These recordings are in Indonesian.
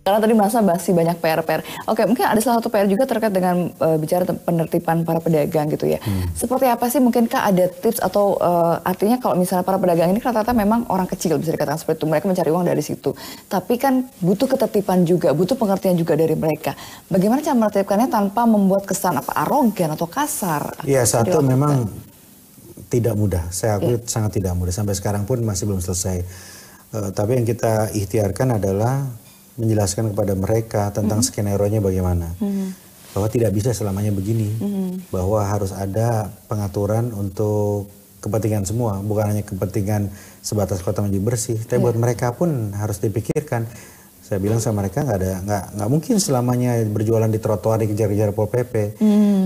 Karena tadi merasa masih banyak PR-PR. Oke, mungkin ada salah satu PR juga terkait dengan bicara penertiban para pedagang gitu ya. Seperti apa sih mungkinkah ada tips atau artinya kalau misalnya para pedagang ini rata-rata memang orang kecil bisa dikatakan seperti itu. Mereka mencari uang dari situ. Tapi kan butuh ketertiban juga, butuh pengertian juga dari mereka. Bagaimana cara menertibkannya tanpa membuat kesan arogan atau kasar? Iya, satu memang tidak mudah. Saya akui sangat tidak mudah. Sampai sekarang pun masih belum selesai. Tapi yang kita ikhtiarkan adalah menjelaskan kepada mereka tentang skenario-nya bagaimana. Bahwa tidak bisa selamanya begini. Bahwa harus ada pengaturan untuk kepentingan semua. Bukan hanya kepentingan sebatas kota menjadi bersih. Tapi buat mereka pun harus dipikirkan. Saya bilang sama mereka nggak mungkin selamanya berjualan di trotoar dikejar-kejar Pol PP.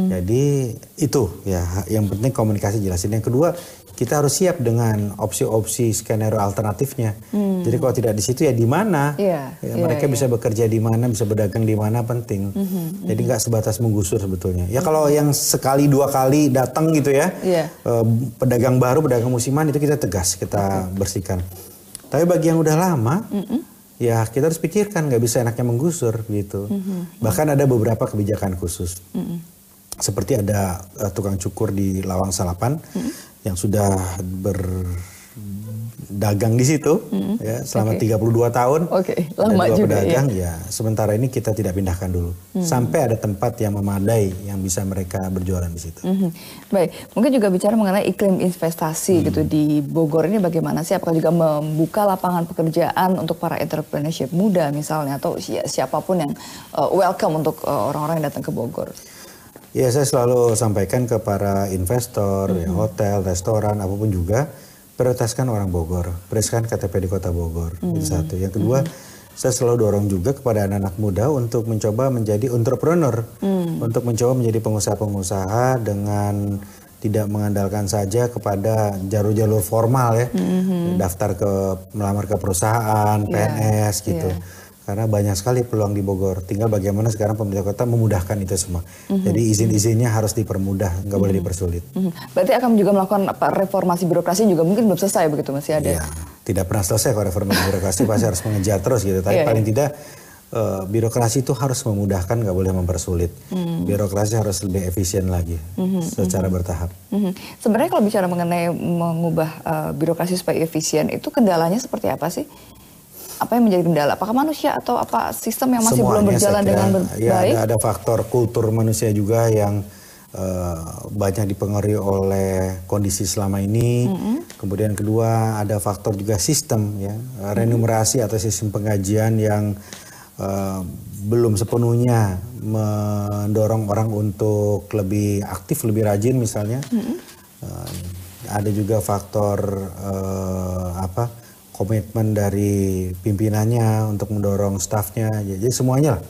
Jadi itu ya yang penting komunikasi jelasin. Yang kedua kita harus siap dengan opsi-opsi skenario alternatifnya. Jadi kalau tidak di situ ya di mana? Mereka bisa bekerja di mana, bisa berdagang di mana penting. Jadi nggak sebatas menggusur sebetulnya. Ya kalau yang sekali dua kali datang gitu ya, pedagang baru, pedagang musiman itu kita tegas, kita bersihkan. Tapi bagi yang udah lama, ya kita harus pikirkan nggak bisa enaknya menggusur gitu. Bahkan ada beberapa kebijakan khusus. Seperti ada tukang cukur di Lawang Salapan yang sudah berdagang di situ ya selama 32 tahun. Lama ada 2 juga pedagang ya. Sementara ini kita tidak pindahkan dulu sampai ada tempat yang memadai yang bisa mereka berjualan di situ. Baik, mungkin juga bicara mengenai iklim investasi gitu di Bogor ini bagaimana sih? Apakah juga membuka lapangan pekerjaan untuk para entrepreneurship muda misalnya atau siapapun yang welcome untuk orang-orang yang datang ke Bogor? Ya, saya selalu sampaikan ke para investor, ya, hotel, restoran, apapun juga, prioritaskan orang Bogor, prioritaskan KTP di Kota Bogor. Itu satu. Yang kedua, saya selalu dorong juga kepada anak-anak muda untuk mencoba menjadi entrepreneur, untuk mencoba menjadi pengusaha-pengusaha dengan tidak mengandalkan saja kepada jalur-jalur formal ya, daftar melamar ke perusahaan, PNS gitu. Karena banyak sekali peluang di Bogor. Tinggal bagaimana sekarang pemerintah kota memudahkan itu semua. Jadi izin-izinnya harus dipermudah, nggak boleh dipersulit. Berarti akan juga melakukan reformasi birokrasi juga mungkin belum selesai begitu masih ada? Ya, tidak pernah selesai kalau reformasi birokrasi pasti harus mengejar terus gitu. Tapi paling tidak birokrasi itu harus memudahkan, nggak boleh mempersulit. Birokrasi harus lebih efisien lagi secara bertahap. Sebenarnya kalau bicara mengenai mengubah birokrasi supaya efisien itu kendalanya seperti apa sih? Apa yang menjadi kendala? Apakah manusia atau apa sistem yang masih belum berjalan dengan baik? Ya, ada faktor kultur manusia juga yang banyak dipengaruhi oleh kondisi selama ini. Kemudian kedua ada faktor juga sistem ya, remunerasi atau sistem penggajian yang belum sepenuhnya mendorong orang untuk lebih aktif, lebih rajin misalnya. Ada juga faktor komitmen dari pimpinannya untuk mendorong stafnya, jadi semuanya lah.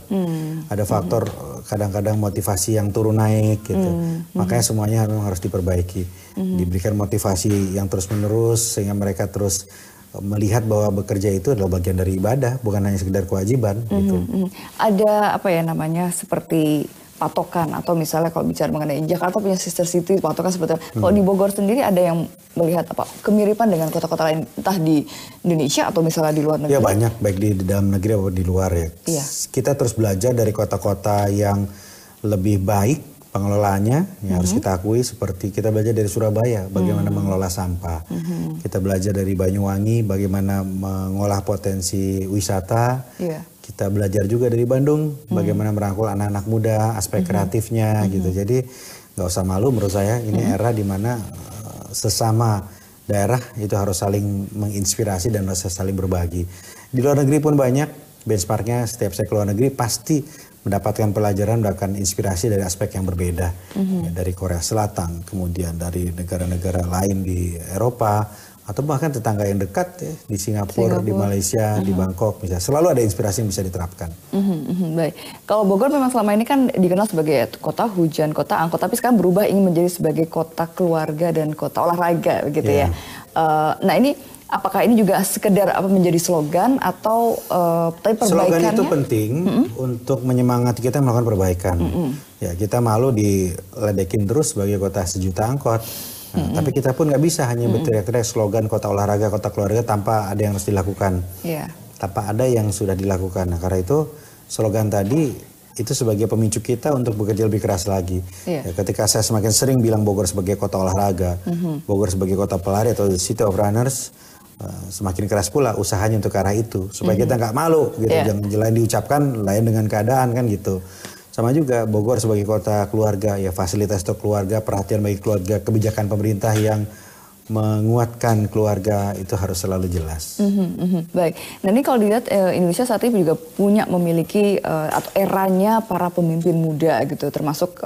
Ada faktor kadang-kadang motivasi yang turun naik gitu, makanya semuanya memang harus diperbaiki, diberikan motivasi yang terus-menerus sehingga mereka terus melihat bahwa bekerja itu adalah bagian dari ibadah, bukan hanya sekedar kewajiban. Gitu. Ada apa ya namanya seperti patokan atau misalnya kalau bicara mengenai Jakarta punya sister city patokan seperti kalau di Bogor sendiri ada yang melihat apa kemiripan dengan kota-kota lain entah di Indonesia atau misalnya di luar negeri? Ya banyak baik di dalam negeri maupun di luar ya. Kita terus belajar dari kota-kota yang lebih baik pengelolaannya yang harus kita akui, seperti kita belajar dari Surabaya bagaimana mengelola sampah. Kita belajar dari Banyuwangi bagaimana mengolah potensi wisata. Kita belajar juga dari Bandung bagaimana merangkul anak-anak muda, aspek kreatifnya gitu. Jadi nggak usah malu menurut saya, ini era di mana sesama daerah itu harus saling menginspirasi dan harus saling berbagi. Di luar negeri pun banyak benchmarknya, setiap saya ke luar negeri pasti mendapatkan pelajaran, mendapatkan inspirasi dari aspek yang berbeda. Ya, dari Korea Selatan, kemudian dari negara-negara lain di Eropa, atau bahkan tetangga yang dekat ya, di Singapura, di Malaysia, di Bangkok, misalnya. Selalu ada inspirasi yang bisa diterapkan. Baik, kalau Bogor memang selama ini kan dikenal sebagai kota hujan, kota angkot, tapi sekarang berubah ingin menjadi sebagai kota keluarga dan kota olahraga, begitu ya. Nah ini apakah ini juga sekedar apa menjadi slogan atau tapi perbaikannya? Slogan itu penting untuk menyemangati kita melakukan perbaikan. Ya, kita malu diledekin terus sebagai kota sejuta angkot. Tapi kita pun nggak bisa hanya berteriak-teriak slogan kota olahraga, kota keluarga tanpa ada yang harus dilakukan. apa ada yang sudah dilakukan. Nah, karena itu slogan tadi itu sebagai pemicu kita untuk bekerja lebih keras lagi. Ya, ketika saya semakin sering bilang Bogor sebagai kota olahraga, Bogor sebagai kota pelari atau the city of runners, semakin keras pula usahanya untuk ke arah itu supaya kita nggak malu gitu. Jangan lain diucapkan lain dengan keadaan kan gitu. Sama juga Bogor sebagai kota keluarga, ya fasilitas untuk keluarga, perhatian bagi keluarga, kebijakan pemerintah yang menguatkan keluarga itu harus selalu jelas. Baik, nah ini kalau dilihat Indonesia saat ini juga memiliki atau eranya para pemimpin muda gitu, termasuk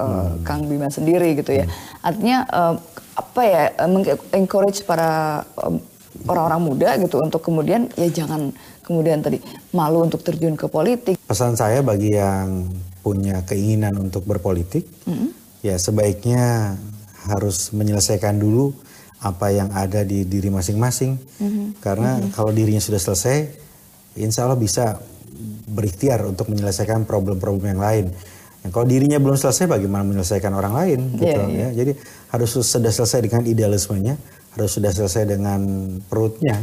Kang Bima sendiri gitu ya. Artinya apa ya, encourage para orang-orang muda gitu untuk kemudian ya jangan kemudian tadi malu untuk terjun ke politik. Pesan saya bagi yang punya keinginan untuk berpolitik, ya sebaiknya harus menyelesaikan dulu apa yang ada di diri masing-masing. Karena kalau dirinya sudah selesai, insya Allah bisa berikhtiar untuk menyelesaikan problem-problem yang lain. Yang kalau dirinya belum selesai, bagaimana menyelesaikan orang lain? Gitu, ya. Jadi harus sudah selesai dengan idealismenya, harus sudah selesai dengan perutnya.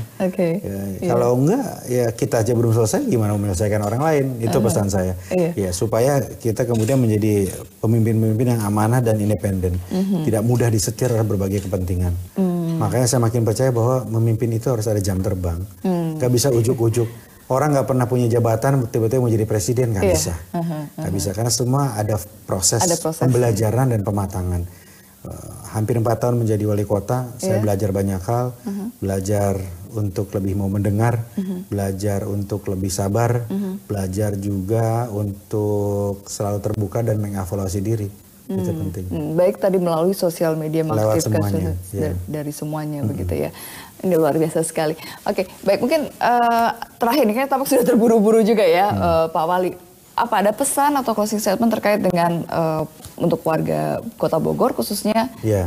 Kalau enggak, ya kita aja belum selesai, gimana menyelesaikan orang lain? Itu pesan saya. Ya supaya kita kemudian menjadi pemimpin-pemimpin yang amanah dan independen, tidak mudah disetir oleh berbagai kepentingan. Makanya saya makin percaya bahwa memimpin itu harus ada jam terbang, nggak bisa ujuk-ujuk. Orang nggak pernah punya jabatan tiba-tiba mau jadi presiden, nggak bisa, nggak bisa karena semua ada proses pembelajaran dan pematangan. Hampir 4 tahun menjadi wali kota, saya belajar banyak hal, belajar untuk lebih mau mendengar, belajar untuk lebih sabar, belajar juga untuk selalu terbuka dan mengevaluasi diri. Itu penting. Baik tadi melalui sosial media mengaktifkan dari semuanya begitu ya. Ini luar biasa sekali. Oke, baik mungkin terakhir ini kan tampak sudah terburu-buru juga ya Pak Wali. Apa ada pesan atau closing statement terkait dengan untuk warga Kota Bogor khususnya? Ya,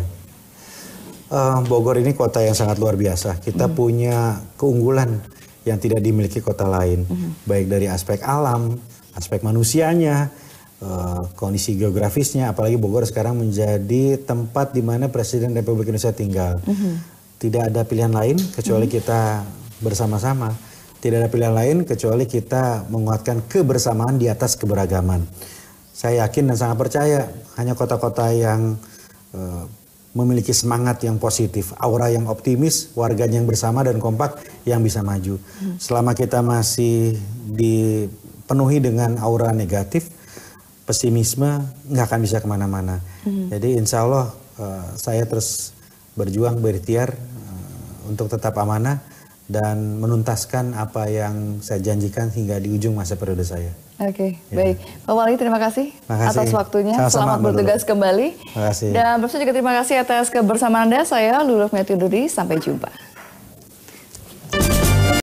Bogor ini kota yang sangat luar biasa. Kita punya keunggulan yang tidak dimiliki kota lain, baik dari aspek alam, aspek manusianya, kondisi geografisnya. Apalagi Bogor sekarang menjadi tempat di mana Presiden Republik Indonesia tinggal. Tidak ada pilihan lain kecuali kita bersama-sama. Tidak ada pilihan lain kecuali kita menguatkan kebersamaan di atas keberagaman. Saya yakin dan sangat percaya hanya kota-kota yang memiliki semangat yang positif, aura yang optimis, warganya yang bersama dan kompak yang bisa maju. Selama kita masih dipenuhi dengan aura negatif, pesimisme, nggak akan bisa kemana-mana. Jadi insya Allah saya terus berjuang, berikhtiar untuk tetap amanah dan menuntaskan apa yang saya janjikan hingga di ujung masa periode saya. Baik. Pak Wali terima kasih atas waktunya. Selamat bertugas kembali. Terima kasih. Dan pemirsa juga terima kasih atas kebersamaan Anda. Saya Luluh Metyuduri. Sampai jumpa.